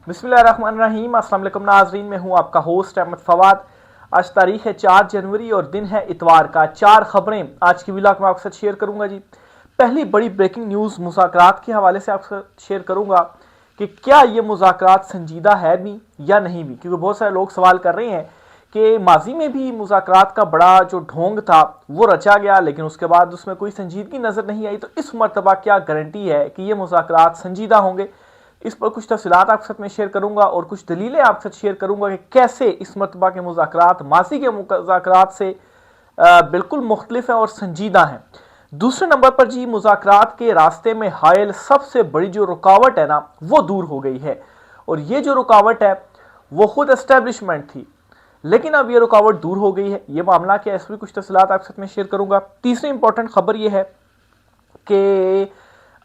बिस्मिल्लाहिर्रहमानिर्रहीम। अस्सलाम वालेकुम नाज़रीन, मैं हूं आपका होस्ट अहमद फवाद। आज तारीख है 4 जनवरी और दिन है इतवार का। 4 खबरें आज की व्लॉग में आपके साथ शेयर करूंगा जी। पहली बड़ी ब्रेकिंग न्यूज़ मुज़ाकरात के हवाले से आपके साथ शेयर करूंगा कि क्या ये मुज़ाकरात संजीदा है भी या नहीं भी, क्योंकि बहुत सारे लोग सवाल कर रहे हैं कि माजी में भी मुज़ाकरात का बड़ा जो ढोंग था वो रचा गया, लेकिन उसके बाद उसमें कोई संजीदगी नज़र नहीं आई। तो इस मरतबा क्या गारंटी है कि ये मुज़ाकरात संजीदा होंगे? इस पर कुछ तफसीलात आपके साथ में शेयर करूंगा और कुछ दलीलें आपके साथ शेयर करूंगा कि कैसे इस मरतबा के मुज़ाकरात माजी के मुज़ाकरात से बिल्कुल मुख्तलिफ हैं और संजीदा हैं। दूसरे नंबर पर जी, मुज़ाकरात के रास्ते में हायल सबसे बड़ी जो रुकावट है ना, वो दूर हो गई है। और ये जो रुकावट है वो खुद एस्टेब्लिशमेंट थी, लेकिन अब ये रुकावट दूर हो गई है। ये मामला क्या है, इस पर कुछ तफसीलात आपके साथ में शेयर करूंगा। तीसरी इंपॉर्टेंट खबर ये है कि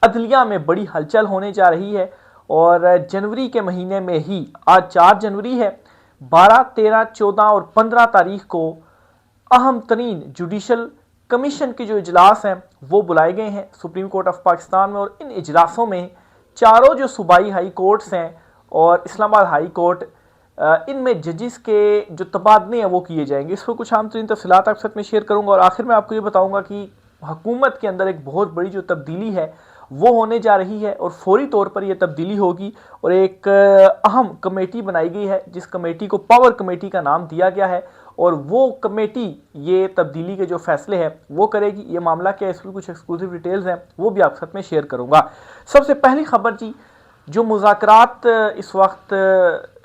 अदलिया में बड़ी हलचल होने जा रही है और जनवरी के महीने में ही, आज 4 जनवरी है, 12, 13, 14 और 15 तारीख को अहम तरीन जुडिशल कमीशन के जो इजलास हैं वो बुलाए गए हैं सुप्रीम कोर्ट ऑफ पाकिस्तान में। और इन इजलासों में चारों जो सूबाई हाई कोर्ट्स हैं और इस्लामाबाद हाई कोर्ट, इनमें जजिस के जो तबादले हैं वो किए जाएंगे। इस पर कुछ आम तरीन तफसीलात आपके साथ में शेयर करूंगा और आखिर में आपको ये बताऊंगा कि हुकूमत के अंदर एक बहुत बड़ी जो तब्दीली है वो होने जा रही है और फौरी तौर पर यह तब्दीली होगी और एक अहम कमेटी बनाई गई है जिस कमेटी को पावर कमेटी का नाम दिया गया है और वो कमेटी ये तब्दीली के जो फैसले हैं वो करेगी। ये मामला क्या है, इसमें कुछ एक्सक्लूसिव डिटेल्स हैं वो भी आपके साथ में शेयर करूंगा। सबसे पहली खबर जी, जो मुज़ाकरात इस वक्त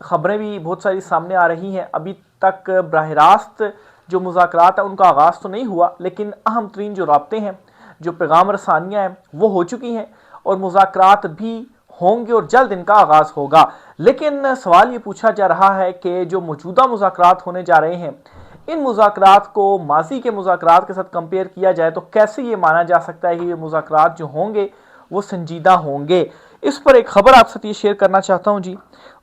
खबरें भी बहुत सारी सामने आ रही हैं। अभी तक बराह रास्त जो मुज़ाकरात हैं उनका आगाज़ तो नहीं हुआ, लेकिन अहम तरीन जो राब्ते हैं, जो पैगाम रसानियाँ हैं वो हो चुकी हैं और मुज़ाकरात भी होंगे और जल्द इनका आगाज़ होगा। लेकिन सवाल ये पूछा जा रहा है कि जो मौजूदा मुज़ाकरात होने जा रहे हैं, इन मुज़ाकरात को माजी के मुज़ाकरात के साथ कंपेयर किया जाए तो कैसे ये माना जा सकता है कि ये मुज़ाकरात जो होंगे वो संजीदा होंगे। इस पर एक खबर आप साथ ये शेयर करना चाहता हूँ जी।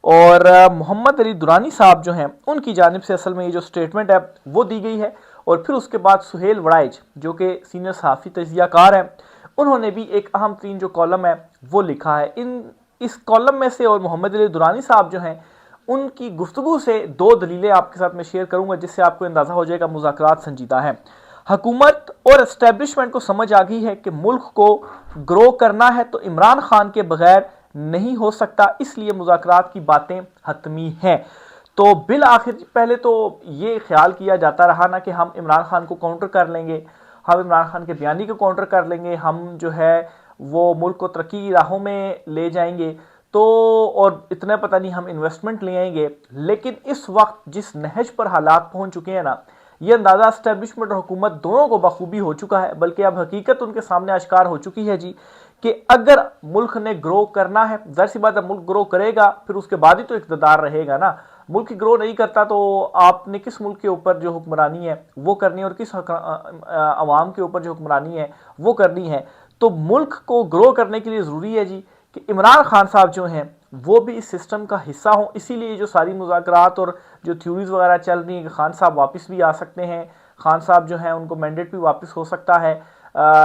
और मोहम्मद अली दुरानी साहब जो हैं उनकी जानिब से असल में ये जो स्टेटमेंट है वो दी गई है और फिर उसके बाद सुहेल वड़ाइज जो कि सीनियर सहाफ़ी तजियाकार हैं, उन्होंने भी एक अहम तीन जो कॉलम है वो लिखा है। इस कॉलम में से और मोहम्मद अली दुरानी साहब जो हैं उनकी गुफ्तगू से दो दलीलें आपके साथ में शेयर करूंगा जिससे आपको अंदाज़ा हो जाएगा मुज़ाकरात संजीदा हैं। हुकूमत और एस्टेब्लिशमेंट को समझ आ गई है कि मुल्क को ग्रो करना है तो इमरान खान के बगैर नहीं हो सकता, इसलिए मुज़ाकरात की बातें हतमी हैं। तो बिल आखिर पहले तो ये ख्याल किया जाता रहा ना कि हम इमरान खान को काउंटर कर लेंगे, हम इमरान खान के बयानी को काउंटर कर लेंगे, हम जो है वो मुल्क को तरक्की की राहों में ले जाएंगे, तो और इतना पता नहीं हम इन्वेस्टमेंट ले आएंगे। लेकिन इस वक्त जिस नहज पर हालात पहुंच चुके हैं ना, ये अंदाज़ा एस्टेब्लिशमेंट और हुकूमत दोनों को बखूबी हो चुका है, बल्कि अब हकीकत उनके सामने आश्कार हो चुकी है जी कि अगर मुल्क ने ग्रो करना है, जाहिर सी बात है मुल्क ग्रो करेगा फिर उसके बाद ही तो इक़्तिदार रहेगा ना। मुल्क ग्रो नहीं करता तो आपने किस मुल्क के ऊपर जो हुक्मरानी है वो करनी है और किस अवाम के ऊपर जो हुक्मरानी है वो करनी है। तो मुल्क को ग्रो करने के लिए ज़रूरी है जी कि इमरान खान साहब जो हैं वो भी इस सिस्टम का हिस्सा हों। इसीलिए जो सारी मुज़ाकरात और जो थ्योरीज वगैरह चल रही हैं कि खान साहब वापस भी आ सकते हैं, खान साहब जो हैं उनको मैंडेट भी वापस हो सकता है,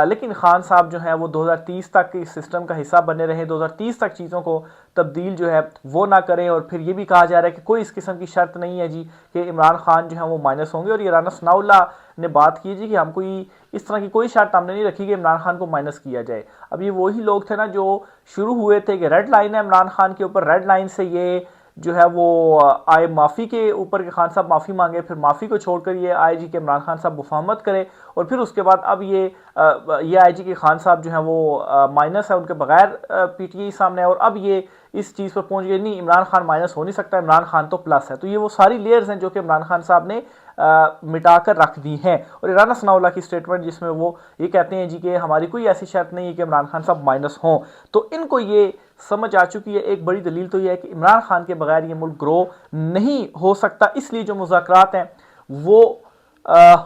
लेकिन खान साहब जो हैं वो 2030 तक इस सिस्टम का हिस्सा बने रहें, 2030 तक चीज़ों को तब्दील जो है वो ना करें। और फिर ये भी कहा जा रहा है कि कोई इस किस्म की शर्त नहीं है जी कि इमरान खान जो है वो माइनस होंगे। और ये राना सनाउल्लाह ने बात की जी कि हम कोई इस तरह की कोई शर्त हमने नहीं रखी कि इमरान खान को माइनस किया जाए। अब ये वही लोग थे ना जो शुरू हुए थे कि रेड लाइन है इमरान खान के ऊपर, रेड लाइन से ये जो है वो आए माफ़ी के ऊपर के खान साहब माफ़ी मांगे, फिर माफ़ी को छोड़कर ये आए जी के इमरान खान साहब मुफाहमत करें, और फिर उसके बाद अब ये आए जी के खान साहब जो है वो माइनस है, उनके बगैर पीटीआई सामने है। और अब ये इस चीज़ पर पहुंच गए नहीं, इमरान खान माइनस हो नहीं सकता, इमरान खान तो प्लस है। तो ये वो सारी लेयर्स हैं जो कि इमरान खान साहब ने मिटा कर रख दी हैं। और राना सनाउल्लाह की स्टेटमेंट जिसमें वो ये कहते हैं जी कि हमारी कोई ऐसी शर्त नहीं है कि इमरान खान साहब माइनस हों। तो इनको ये समझ आ चुकी है। एक बड़ी दलील तो ये है कि इमरान खान के बगैर ये मुल्क ग्रो नहीं हो सकता, इसलिए जो मुज़ाकरात हैं वो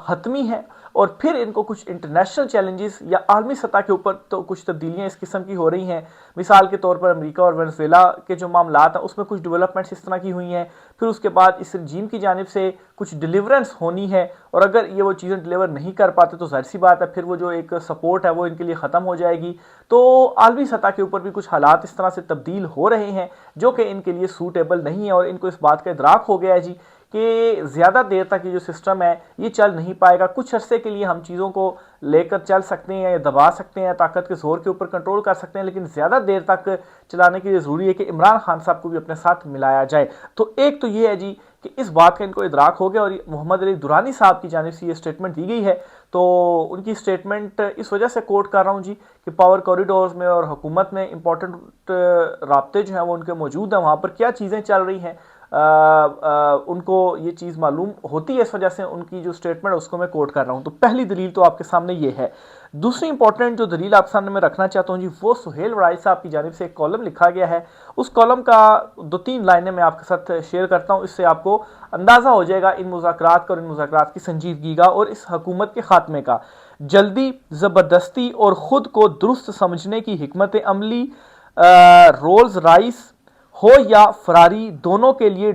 हतमी है। और फिर इनको कुछ इंटरनेशनल चैलेंजेस या आलमी सतह के ऊपर तो कुछ तब्दीलियां इस किस्म की हो रही हैं। मिसाल के तौर पर अमेरिका और वेनेजुएला के जो मामलात हैं उसमें कुछ डेवलपमेंट्स इस तरह की हुई हैं, फिर उसके बाद इस रजीम की जानिब से कुछ डिलीवरेंस होनी है, और अगर ये वो चीज़ें डिलीवर नहीं कर पाते तो जाहिर सी बात है फिर वो जो एक सपोर्ट है वो इनके लिए ख़त्म हो जाएगी। तो आलमी सतह के ऊपर भी कुछ हालात इस तरह से तब्दील हो रहे हैं जो कि इनके लिए सूटेबल नहीं है, और इनको इस बात का इदराक हो गया है जी कि ज़्यादा देर तक ये जो सिस्टम है ये चल नहीं पाएगा। कुछ अरसे के लिए हम चीज़ों को लेकर चल सकते हैं या दबा सकते हैं, ताकत के जोर के ऊपर कंट्रोल कर सकते हैं, लेकिन ज़्यादा देर तक चलाने के लिए ज़रूरी है कि इमरान खान साहब को भी अपने साथ मिलाया जाए। तो एक तो ये है जी कि इस बात का इनको इदराक हो गया, और मोहम्मद अली दुरानी साहब की जानिब से ये स्टेटमेंट दी गई है। तो उनकी स्टेटमेंट इस वजह से कोट कर रहा हूँ जी कि पावर कॉरिडोर्स में और हुकूमत में इंपॉर्टेंट राब्ते जो हैं वो उनके मौजूद हैं, वहाँ पर क्या चीज़ें चल रही हैं उनको ये चीज़ मालूम होती है, इस वजह से उनकी जो स्टेटमेंट है उसको मैं कोट कर रहा हूँ। तो पहली दलील तो आपके सामने ये है। दूसरी इंपॉर्टेंट जो दलील आपके सामने मैं रखना चाहता हूँ जी, वो सुहेल वड़ाई साहब की जानिब से एक कॉलम लिखा गया है। उस कॉलम का 2-3 लाइनें मैं आपके साथ शेयर करता हूँ, इससे आपको अंदाज़ा हो जाएगा इन मुज़ाकरात का और इन मुज़ाकरात की संजीदगी का और इस हुकूमत के खात्मे का। जल्दी, ज़बरदस्ती और ख़ुद को दुरुस्त समझने की हिकमत अमली रोल्स राइस हो या फरारी, दोनों के लिए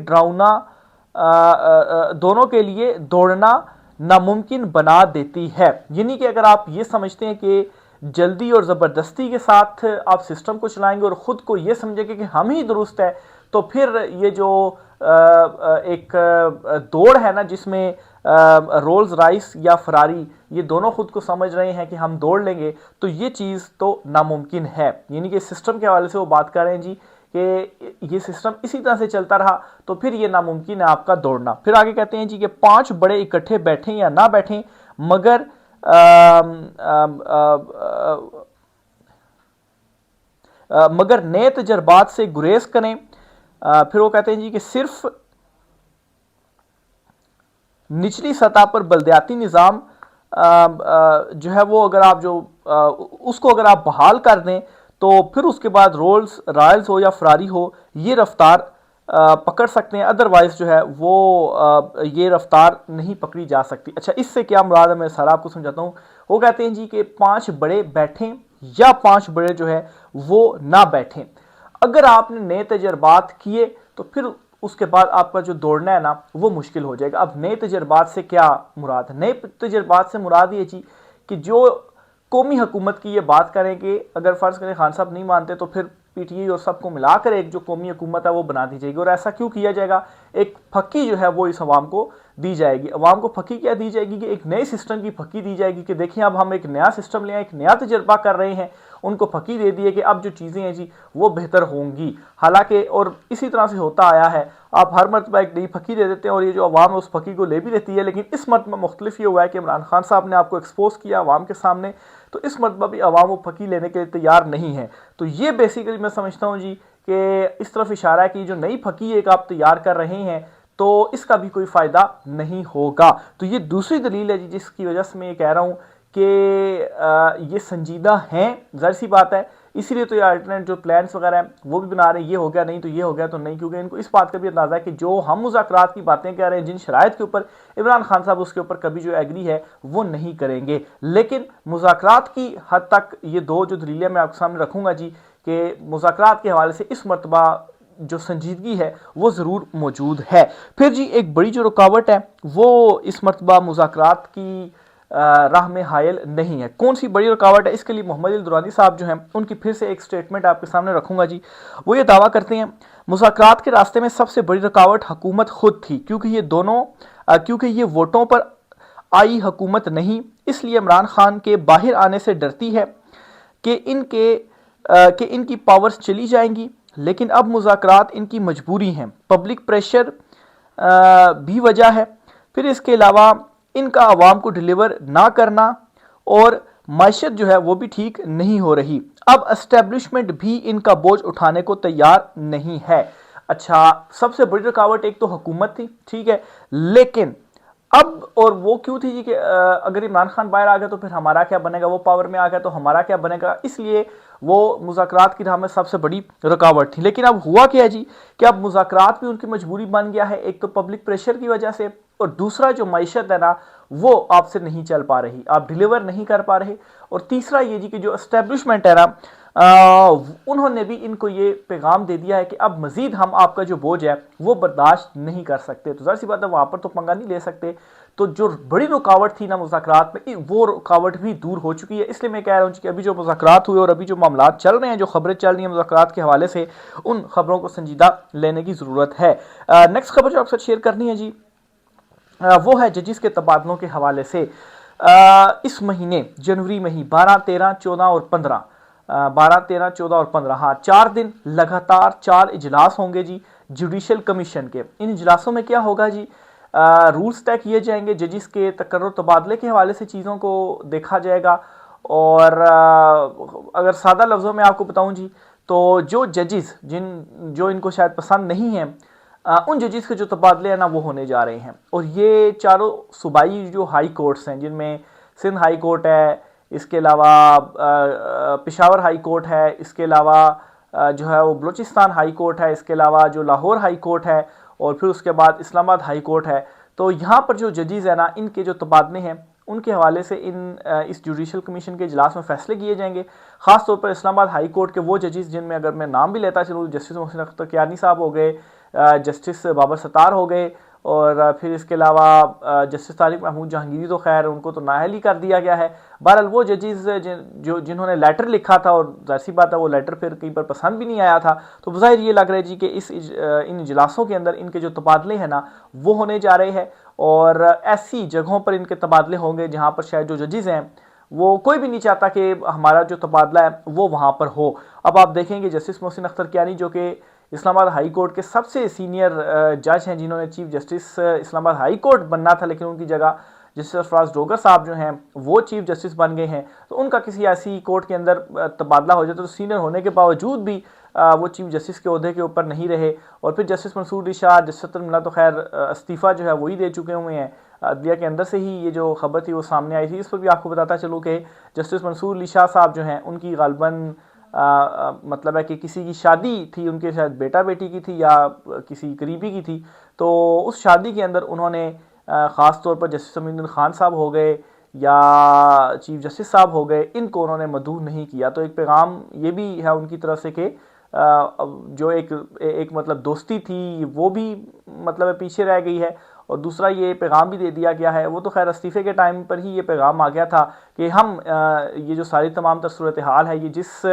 दोनों के लिए दौड़ना नामुमकिन बना देती है। यानी कि अगर आप ये समझते हैं कि जल्दी और ज़बरदस्ती के साथ आप सिस्टम को चलाएंगे और ख़ुद को ये समझेंगे कि हम ही दुरुस्त है, तो फिर ये जो एक दौड़ है ना जिसमें रोल्स राइस या फरारी ये दोनों खुद को समझ रहे हैं कि हम दौड़ लेंगे, तो ये चीज़ तो नामुमकिन है। यानी कि सिस्टम के हवाले से वो बात कर रहे हैं जी कि ये सिस्टम इसी तरह से चलता रहा तो फिर ये नामुमकिन है आपका दौड़ना। फिर आगे कहते हैं जी कि 5 बड़े इकट्ठे बैठें या ना बैठें मगर मगर नए तजर्बात से गुरेज करें। फिर वो कहते हैं जी कि सिर्फ निचली सतह पर बलदियाती निज़ाम जो है वो अगर आप उसको अगर आप बहाल कर दें तो फिर उसके बाद रोल्स रॉयल्स हो या फरारी हो ये रफ्तार पकड़ सकते हैं, अदरवाइज जो है वो ये रफ्तार नहीं पकड़ी जा सकती। अच्छा, इससे क्या मुराद है मैं सारा आपको समझाता हूँ। वो कहते हैं जी कि 5 बड़े बैठें या 5 बड़े जो है वो ना बैठें। अगर आपने नए तजर्बात किए तो फिर उसके बाद आपका जो दौड़ना है ना वो मुश्किल हो जाएगा। अब नए तजर्बात से क्या मुराद है? नए तजर्बात से मुराद ये जी कि जो कौमी हुकूमत की ये बात करें कि अगर फ़र्ज़ करें खान साहब नहीं मानते तो फिर पीटीआई और सबको मिलाकर एक जो कौमी हुकूमत है वो बना दी जाएगी। और ऐसा क्यों किया जाएगा? एक फक्की जो है वो इस अवाम को दी जाएगी। अवाम को फक्की क्या दी जाएगी कि एक नए सिस्टम की फक्की दी जाएगी कि देखिए अब हम एक नया सिस्टम ले आए, एक नया तजर्बा कर रहे हैं। उनको फक्की दे दी है कि अब जो चीज़ें हैं जी वो बेहतर होंगी। हालांकि और इसी तरह से होता आया है, आप हर मरतबा एक नई फक्की दे देते हैं और ये जो अवाम है उस फक्की को ले भी लेती है। लेकिन इस मरतबा मुख्तलिफ ये हुआ है कि इमरान खान साहब ने आपको एक्सपोज किया अवाम के सामने, तो इस मरतबा भी अवाम वो फकी लेने के लिए तैयार नहीं है। तो ये बेसिकली मैं समझता हूँ जी कि इस तरफ इशारा है कि जो नई फकी एक आप तैयार कर रहे हैं तो इसका भी कोई फ़ायदा नहीं होगा। तो ये दूसरी दलील है जी जिसकी वजह से मैं ये कह रहा हूँ कि ये संजीदा हैं, ज़ाहिर सी बात है, इसीलिए तो ये अल्टरनेट जो प्लान्स वगैरह हैं वो भी बना रहे हैं। ये हो गया नहीं तो ये हो गया तो नहीं, क्योंकि इनको इस बात का भी अंदाज़ा है कि जो हम मुज़ाकरात की बातें कह रहे हैं जिन शराइत के ऊपर इमरान खान साहब उसके ऊपर कभी जो एग्री है वो नहीं करेंगे। लेकिन मुज़ाकरात की हद तक ये दो जो दलीलें मैं आपके सामने रखूँगा जी कि मुज़ाकरात के हवाले से इस मरतबा जो संजीदगी है वो ज़रूर मौजूद है। फिर जी एक बड़ी जो रुकावट है वो इस मरतबा मुज़ाकरात की राह में हायल नहीं है। कौन सी बड़ी रुकावट है? इसके लिए मोहम्मद अली दुरानी साहब जो हैं उनकी फिर से एक स्टेटमेंट आपके सामने रखूंगा जी। वो ये दावा करते हैं मुज़ाकरात के रास्ते में सबसे बड़ी रुकावट हुकूमत खुद थी, क्योंकि ये वोटों पर आई हुकूमत नहीं, इसलिए इमरान खान के बाहर आने से डरती है कि इनकी पावर्स चली जाएंगी। लेकिन अब मुज़ाकरात इनकी मजबूरी हैं, पब्लिक प्रेशर भी वजह है। फिर इसके अलावा इनका आवाम को डिलीवर ना करना और मैशत जो है वो भी ठीक नहीं हो रही। अब एस्टेब्लिशमेंट भी इनका बोझ उठाने को तैयार नहीं है। अच्छा, सबसे बड़ी रुकावट एक तो हुकूमत थी, ठीक है, लेकिन अब और वो क्यों थी जी कि अगर इमरान खान बाहर आ गया तो फिर हमारा क्या बनेगा, वो पावर में आ गया तो हमारा क्या बनेगा, इसलिए वो मुज़ाकरात की राह में सबसे बड़ी रुकावट थी। लेकिन अब हुआ क्या है जी कि अब मुज़ाकरात भी उनकी मजबूरी बन गया है। एक तो पब्लिक प्रेशर की वजह से और दूसरा जो मईशत है ना वो आपसे नहीं चल पा रही, आप डिलीवर नहीं कर पा रहे। और तीसरा ये जी कि जो एस्टेब्लिशमेंट है ना उन्होंने भी इनको ये पैगाम दे दिया है कि अब मजीद हम आपका जो बोझ है वो बर्दाश्त नहीं कर सकते। तो जाहिर सी बात है वहां पर तो पंगा नहीं ले सकते। तो जो बड़ी रुकावट थी ना मुज़ाकरात में, वो रुकावट भी दूर हो चुकी है। इसलिए मैं कह रहा हूँ कि अभी जो मुज़ाकरात हुए और अभी जो मामला चल रहे हैं, जो खबरें चल रही हैं मुज़ाकरात के हवाले से, उन खबरों को संजीदा लेने की ज़रूरत है। नेक्स्ट खबर जो आपके साथ शेयर करनी है जी वो है जजिस के तबादलों के हवाले से। इस महीने जनवरी में ही 12, 13, 14 और 15 12, 13, 14 और 15 हाँ 4 दिन लगातार 4 इजलास होंगे जी जुडिशल कमीशन के। इन इजलासों में क्या होगा जी, रूल्स तय किए जाएंगे, जजिस के तकर्रुर तबादले के हवाले से चीज़ों को देखा जाएगा। और अगर सादा लफ्ज़ों में आपको बताऊं जी, तो जो जजिस जो इनको शायद पसंद नहीं है, उन जजिस के जो तबादले हैं ना वो होने जा रहे हैं। और ये चारों सूबाई जो हाई कोर्ट्स हैं, जिनमें सिंध हाई कोर्ट है, इसके अलावा पेशावर हाई कोर्ट है, इसके अलावा जो है वो बलूचिस्तान हाई कोर्ट है, इसके अलावा जो लाहौर हाई कोर्ट है, और फिर उसके बाद इस्लामाबाद हाई कोर्ट है। तो यहाँ पर जो जजेस है ना, इनके जो तबादले हैं उनके हवाले से इस जुडिशल कमीशन के इजलास में फैसले किए जाएंगे। खास तौर पर इस्लामाबाद हाई कोर्ट के वो जजेस जिनमें अगर मैं नाम भी लेता चलूँ, जस्टिस मोहसिन अख्तर कियानी साहब हो गए, जस्टिस बाबर सत्तार हो गए, और फिर इसके अलावा जस्टिस तारिक महमूद जहांगीरी तो खैर उनको तो नाअहल ही कर दिया गया है। बहरहाल वो जजेस जिन्होंने लेटर लिखा था, और जाहिर बात है वो लेटर फिर कहीं पर पसंद भी नहीं आया था, तो बज़ाहिर ये लग रहा है जी कि इन इजलासों के अंदर इनके जो तबादले हैं ना वो होने जा रहे हैं। और ऐसी जगहों पर इनके तबादले होंगे जहाँ पर शायद जो जजेस हैं वो कोई भी नहीं चाहता कि हमारा जो तबादला है वो वहाँ पर हो। अब आप देखेंगे जस्टिस मोहसिन अख्तर कियानी जो कि इस्लामाबाद हाई कोर्ट के सबसे सीनियर जज हैं, जिन्होंने chief justice Islamabad high court बनना था, लेकिन उनकी जगह जस्टिस अफराज डोगर साहब जो हैं वो चीफ जस्टिस बन गए हैं। तो उनका किसी ऐसी कोर्ट के अंदर तबादला हो जाए तो सीनियर होने के बावजूद भी वो चीफ जस्टिस के ओहदे के ऊपर नहीं रहे। और फिर जस्टिस मंसूर अली शाह, जस्टिस मिला तो खैर इस्तीफ़ा जो है वही दे चुके हुए हैं। अदलिया के अंदर से ही ये जो खबर थी वो सामने आई थी। इस पर भी आपको बताता चलूँ कि जस्टिस मंसूर अली शाह साहब जो हैं उनकी गालबन मतलब है कि किसी की शादी थी, उनके शायद बेटा बेटी की थी या किसी करीबी की थी। तो उस शादी के अंदर उन्होंने ख़ास तौर पर जस्टिस अमीनुल खान साहब हो गए या चीफ जस्टिस साहब हो गए, इनको उन्होंने मदऊ नहीं किया। तो एक पैगाम ये भी है उनकी तरफ से कि जो एक मतलब दोस्ती थी वो भी मतलब पीछे रह गई है। और दूसरा ये पैगाम भी दे दिया गया है, वो तो खैर इस्तीफ़े के टाइम पर ही ये पैगाम आ गया था कि हम ये जो सारी तमाम सूरत हाल है, ये जिस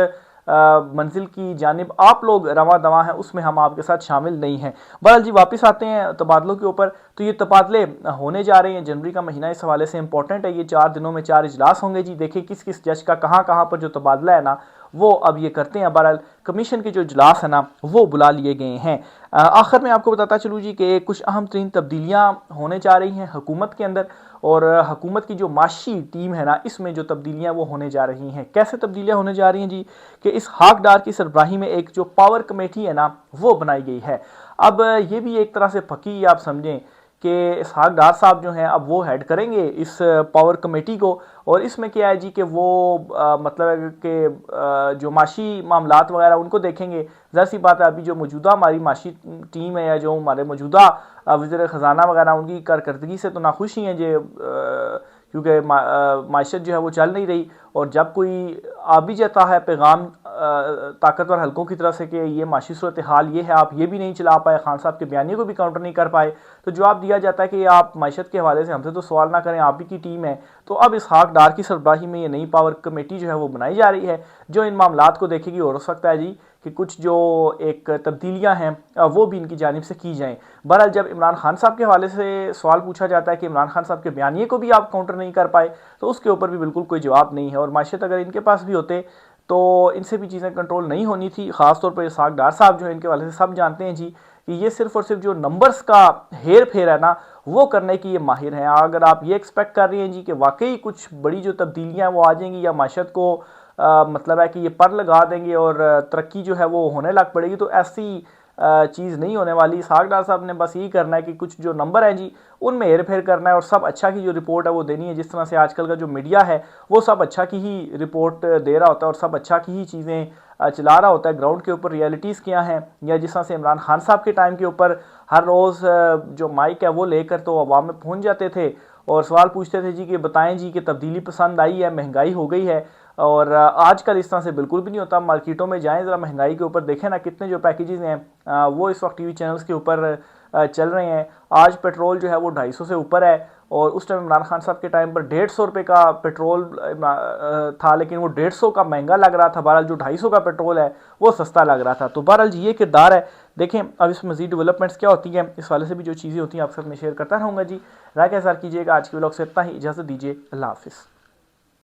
मंजिल की जानिब आप लोग रवा दवा हैं उसमें हम आपके साथ शामिल नहीं हैं। बहरहाल जी वापस आते हैं तबादलों के ऊपर। तो ये तबादले होने जा रहे हैं, जनवरी का महीना इस हवाले से इंपॉर्टेंट है। ये 4 दिनों में 4 इजलास होंगे जी। देखिए किस किस जज का कहाँ कहाँ पर जो तबादला है ना वो अब ये करते हैं। बहरहाल कमीशन के जो इजलास है ना वो बुला लिए गए हैं। आखिर में आपको बताता चलूँ जी कि कुछ अहम तरीन तब्दीलियाँ होने जा रही हैं हुकूमत के अंदर, और हुकूमत की जो माशी टीम है ना इसमें जो तब्दीलियाँ वो होने जा रही हैं। कैसे तब्दीलियाँ होने जा रही हैं जी, कि इस हाक डार की सरबराही में एक जो पावर कमेटी है ना वो बनाई गई है। अब ये भी एक तरह से पक्की आप समझें कि इसहाक डार साहब जो हैं अब वो हेड करेंगे इस पावर कमेटी को। और इसमें क्या है जी कि वो मतलब है कि जो माशी मामलात वगैरह उनको देखेंगे। ज़ाहिर सी बात है अभी जो मौजूदा हमारी माशी टीम है या जो हमारे मौजूदा वज़ीर ख़जाना वगैरह उनकी कारकर्दगी से तो नाखुश ही हैं जो क्योंकि माशत जो है वो चल नहीं रही। और जब कोई आ भी जाता है पैगाम ताकतवर हलकों की तरफ से कि ये माशी सूरत हाल ये है, आप ये भी नहीं चला पाए, खान साहब के बयानी को भी काउंटर नहीं कर पाए, तो जवाब दिया जाता है कि आप माशत के हवाले से हमसे तो सवाल ना करें, आप ही की टीम है। तो अब इस हाक डार की सरबराही में ये नई पावर कमेटी जो है वो बनाई जा रही है जो इन मामलात को देखेगी। और हो सकता है जी कि कुछ जो एक तब्दीलियां हैं वो भी इनकी जानिब से की जाएं। बहरहाल जब इमरान खान साहब के हवाले से सवाल पूछा जाता है कि इमरान खान साहब के बयानिए को भी आप काउंटर नहीं कर पाए, तो उसके ऊपर भी बिल्कुल कोई जवाब नहीं है। और माशत अगर इनके पास भी होते तो इनसे भी चीज़ें कंट्रोल नहीं होनी थी। ख़ासतौर पर इसहाक डार साहब जो है इनके हवाले से सब जानते हैं जी कि ये सिर्फ और सिर्फ जो नंबर्स का हेर फेर है ना वो करने की ये माहिर हैं। अगर आप ये एक्सपेक्ट कर रहे हैं जी कि वाकई कुछ बड़ी जो तब्दीलियाँ वो आ जाएंगी या माशत को मतलब है कि ये पर लगा देंगे और तरक्की जो है वो होने लग पड़ेगी, तो ऐसी चीज़ नहीं होने वाली। इसहाक डार साहब ने बस यही करना है कि कुछ जो नंबर हैं जी उनमें हेर फेर करना है और सब अच्छा की जो रिपोर्ट है वो देनी है। जिस तरह से आजकल का जो मीडिया है वो सब अच्छा की ही रिपोर्ट दे रहा होता है और सब अच्छा की ही चीज़ें चला रहा होता है। ग्राउंड के ऊपर रियलिटीज़ क्या हैं, या जिस तरह से इमरान खान साहब के टाइम के ऊपर हर रोज़ जो माइक है वो लेकर तो अवाम में पहुंच जाते थे और सवाल पूछते थे जी कि बताएं जी कि तब्दीली पसंद आई है, महंगाई हो गई है। और आजकल इस तरह से बिल्कुल भी नहीं होता। मार्केटों में जाएं, ज़रा महंगाई के ऊपर देखें ना, कितने जो पैकेजेस हैं वो इस वक्त टीवी चैनल्स के ऊपर चल रहे हैं। आज पेट्रोल जो है वो 250 से ऊपर है और उस टाइम इमरान खान साहब के टाइम पर 150 रुपये का पेट्रोल था, लेकिन वो 150 का महंगा लग रहा था। बहरहाल जो 250 का पेट्रोल है वो सस्ता लग रहा था। तो बहरहाल जी ये किरदार है। देखें अब इस मजीद डेवलपमेंट्स क्या होती हैं, इस वाले से भी जो चीज़ें होती हैं आपके साथ मैं शेयर करता रहूँगा जी। राय के साथ कीजिएगा। आज के व्लॉग से इतना ही, इजाज़त दीजिए, अल्लाह हाफिज़।